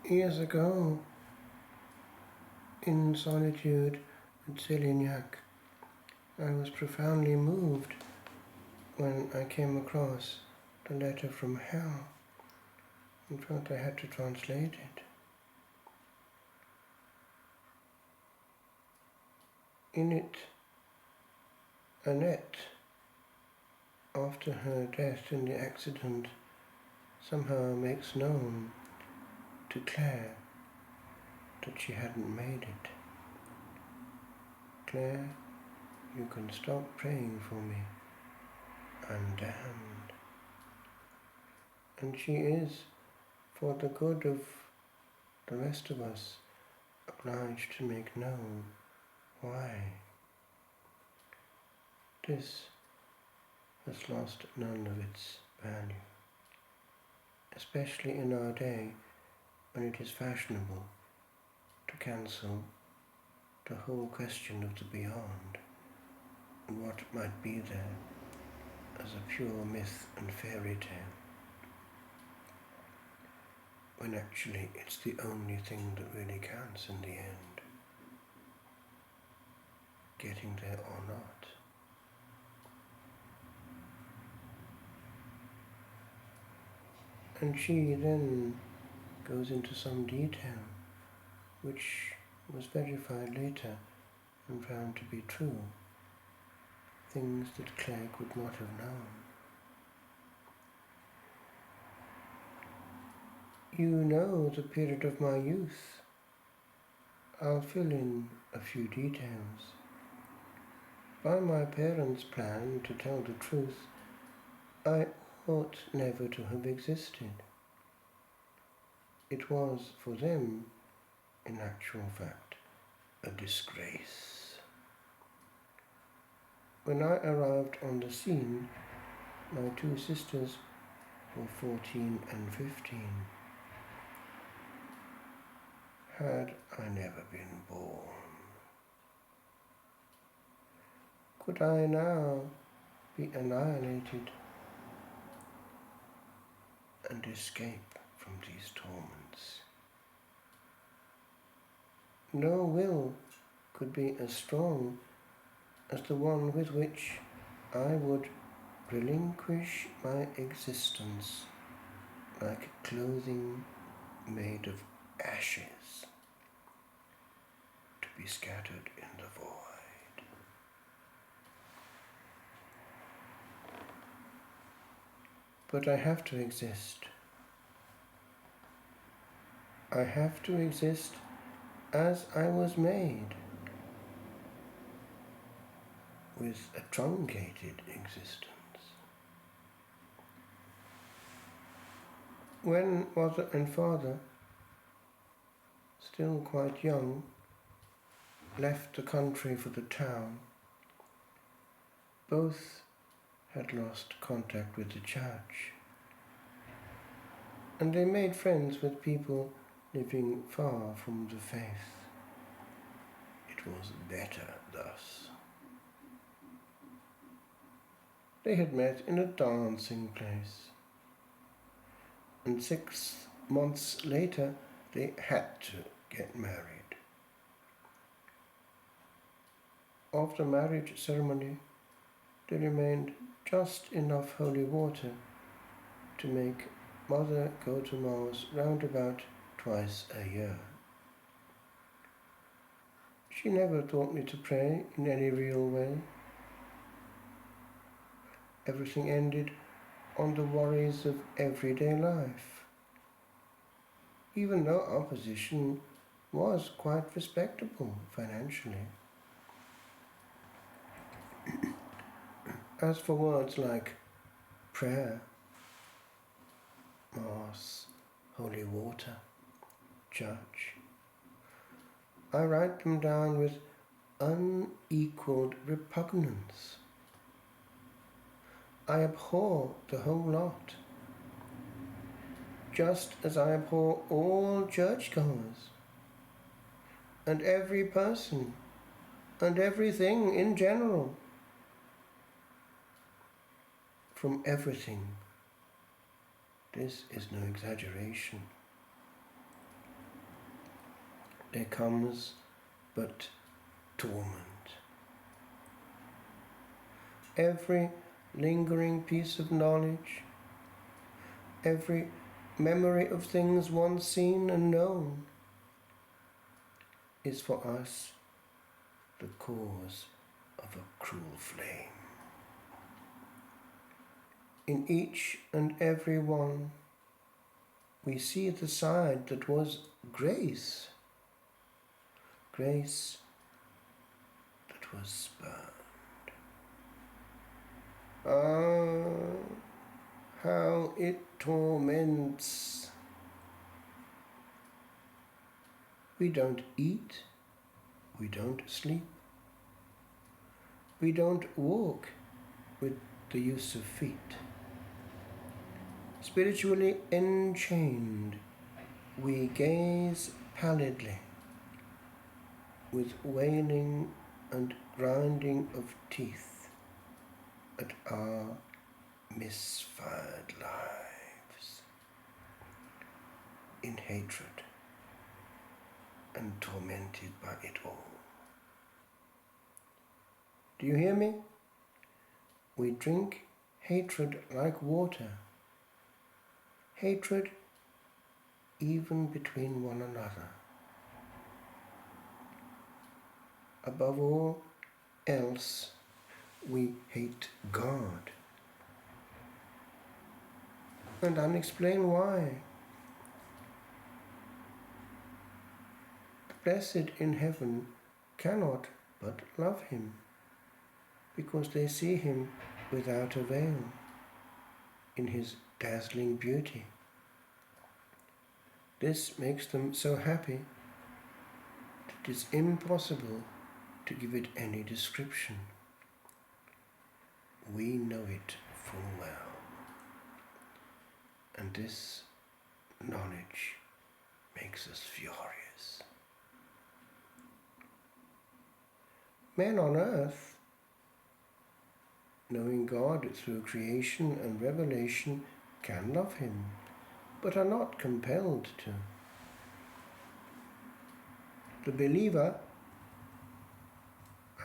Years ago, in solitude at Selignac, I was profoundly moved when I came across the letter from hell and felt I had to translate it. In it, Annette, after her death in the accident, somehow makes known to Claire that she hadn't made it. Claire, you can stop praying for me. I'm damned. And she is, for the good of the rest of us, obliged to make known why. This has lost none of its value, especially in our day when it is fashionable to cancel the whole question of the beyond and what might be there as a pure myth and fairy tale, when actually it's the only thing that really counts in the end, getting there or not. And she then goes into some detail which was verified later and found to be true, things that Claire could not have known. You know the period of my youth. I'll fill in a few details. By my parents' plan, to tell the truth, I ought never to have existed. It was for them, in actual fact, a disgrace. When I arrived on the scene, my two sisters were 14 and 15. Had I never been born, could I now be annihilated and escape from these torments? No will could be as strong as the one with which I would relinquish my existence like clothing made of ashes to be scattered in the void. But I have to exist. I have to exist as I was made, with a truncated existence. When mother and father, still quite young, left the country for the town, both had lost contact with the church, and they made friends with people living far from the faith. It was better thus. They had met in a dancing place, and 6 months later they had to get married. After marriage ceremony, there remained just enough holy water to make mother go to Mass round about twice a year. She never taught me to pray in any real way. Everything ended on the worries of everyday life, even though our position was quite respectable financially. As for words like prayer, Mass, holy water, church, I write them down with unequaled repugnance. I abhor the whole lot, just as I abhor all churchgoers, and every person, and everything in general. From everything. This is no exaggeration. there comes but torment. Every lingering piece of knowledge, every memory of things once seen and known, is for us the cause of a cruel flame. In each and every one, we see the side that was grace, grace that was spurned. Ah, how it torments. We don't eat, we don't sleep, we don't walk with the use of feet. Spiritually enchained, we gaze pallidly with wailing and grinding of teeth at our misfired lives, in hatred and tormented by it all. Do you hear me? We drink hatred like water, hatred even between one another. Above all else, we hate God. And unexplained why. The blessed in heaven cannot but love him, because they see him without a veil, in his dazzling beauty. This makes them so happy that it is impossible to give it any description. We know it full well, and this knowledge makes us furious. Men on earth, knowing God through creation and revelation, can love him, but are not compelled to. The believer,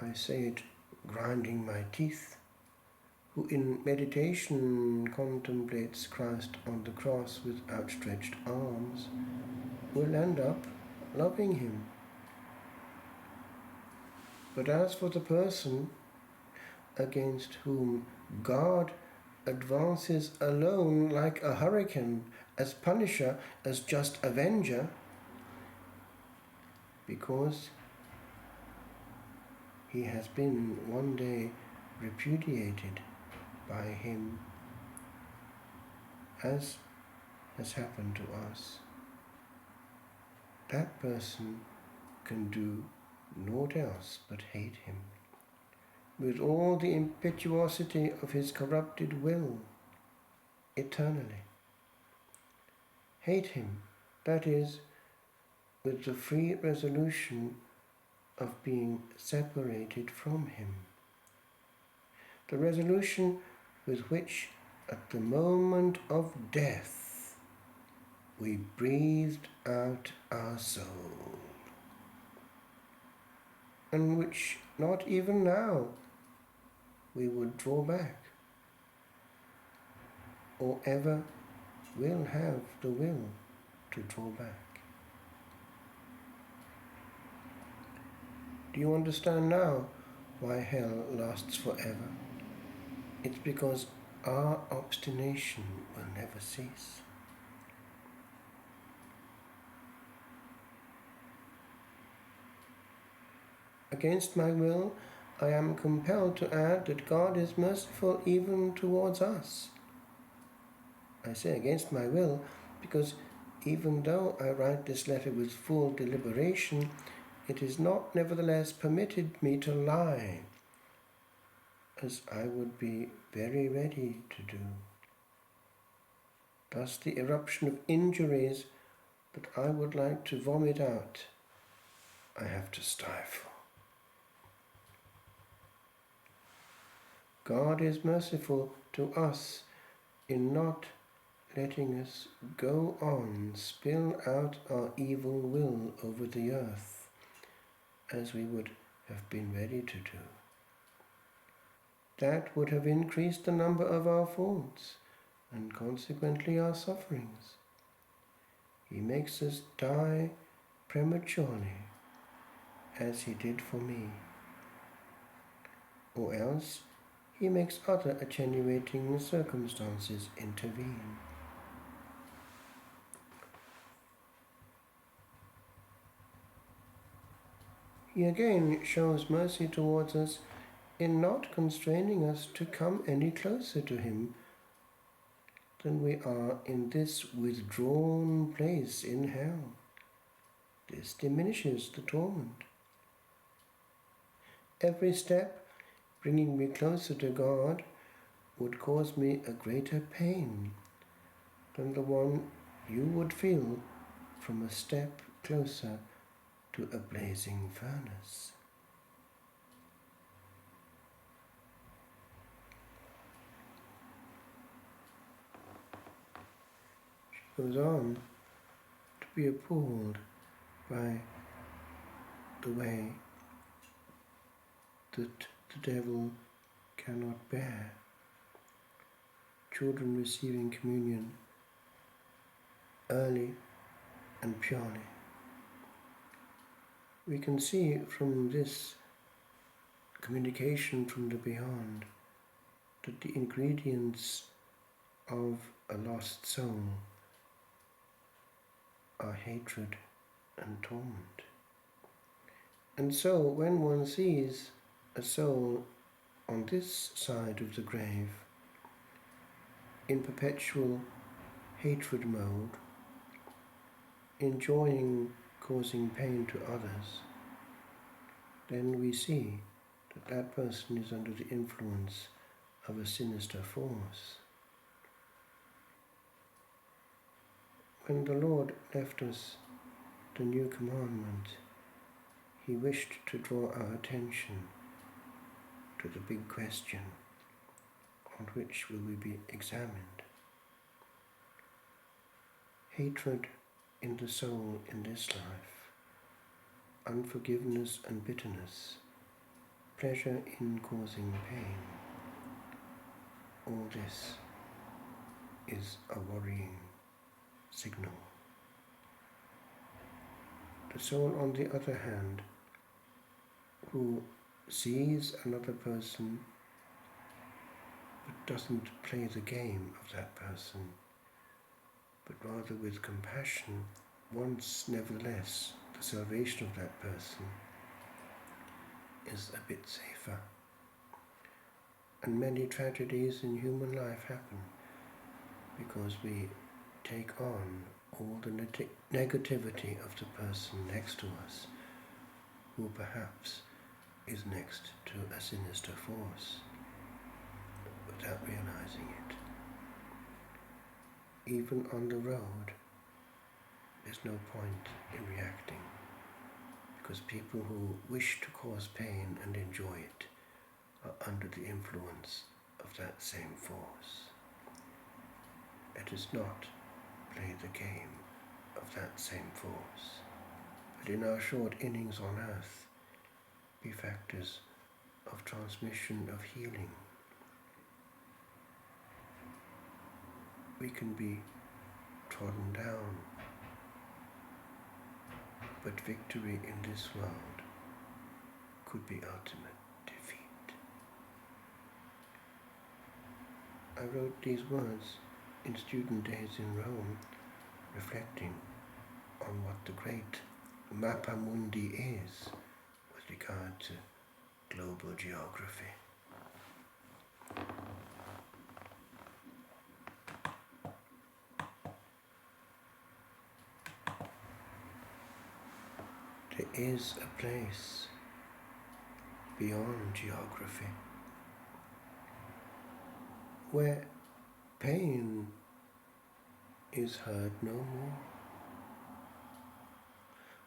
I say it grinding my teeth, who in meditation contemplates Christ on the cross with outstretched arms, will end up loving him. But as for the person against whom God advances alone like a hurricane, as punisher, as just avenger, because he has been one day repudiated by him, as has happened to us, that person can do naught else but hate him with all the impetuosity of his corrupted will, eternally. Hate him, that is, with the free resolution of being separated from him. The resolution with which, at the moment of death, we breathed out our soul, and which not even now we would draw back, or ever will have the will to draw back. Do you understand now why hell lasts forever? It's because our obstination will never cease. Against my will, I am compelled to add that God is merciful even towards us. I say against my will because even though I write this letter with full deliberation, it is not nevertheless permitted me to lie, as I would be very ready to do. Thus the eruption of injuries that I would like to vomit out, I have to stifle. God is merciful to us in not letting us go on, spill out our evil will over the earth, as we would have been ready to do. That would have increased the number of our faults, and consequently our sufferings. He makes us die prematurely, as he did for me. Or else, he makes other attenuating circumstances intervene. He again shows mercy towards us in not constraining us to come any closer to him than we are in this withdrawn place in hell. This diminishes the torment. Every step bringing me closer to God would cause me a greater pain than the one you would feel from a step closer to a blazing furnace. She goes on to be appalled by the way that the devil cannot bear children receiving communion early and purely. We can see from this communication from the beyond that the ingredients of a lost soul are hatred and torment. And so when one sees a soul on this side of the grave in perpetual hatred mode, enjoying causing pain to others, then we see that that person is under the influence of a sinister force. When the Lord left us the new commandment, he wished to draw our attention to the big question, on which will we be examined. Hatred in the soul in this life, unforgiveness and bitterness, pleasure in causing pain. All this is a worrying signal. The soul, on the other hand, who sees another person but doesn't play the game of that person, but rather with compassion wants nevertheless the salvation of that person, is a bit safer. And many tragedies in human life happen because we take on all the negativity of the person next to us, who perhaps is next to a sinister force, without realizing it. Even on the road, there's no point in reacting, because people who wish to cause pain and enjoy it are under the influence of that same force. Let us not play the game of that same force, but in our short innings on earth, be factors of transmission of healing. We can be trodden down, but victory in this world could be ultimate defeat. I wrote these words in student days in Rome, reflecting on what the great Mappa Mundi is with regard to global geography. There is a place beyond geography where pain is heard no more,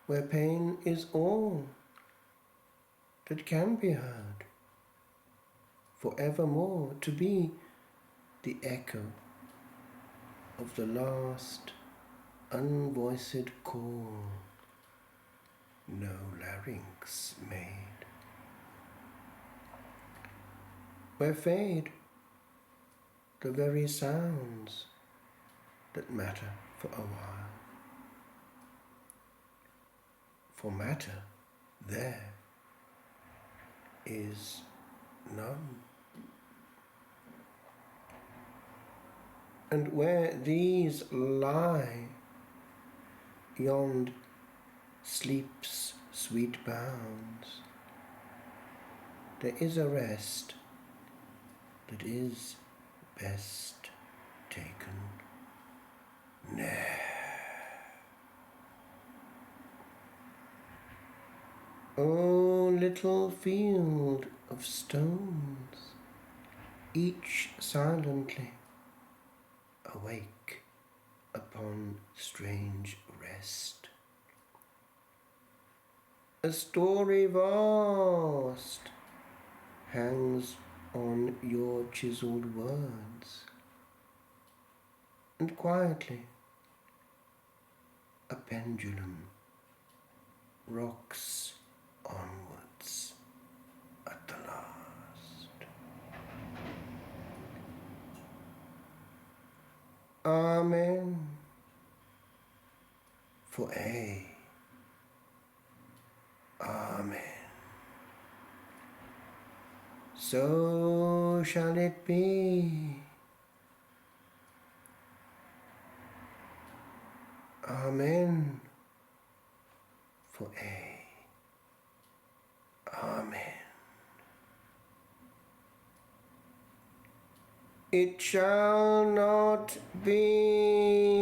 where pain is all that can be heard, forevermore to be the echo of the last unvoiced call, no larynx made, where fade the very sounds that matter for a while. For matter there is none. And where these lie, yond sleep's sweet bounds, there is a rest that is best taken ne'er. O little field of stones, each silently awake upon strange rest. A story vast hangs on your chiseled words, and quietly a pendulum rocks onwards at the last. Amen. For Amen. So shall it be. Amen. For Amen. It shall not be.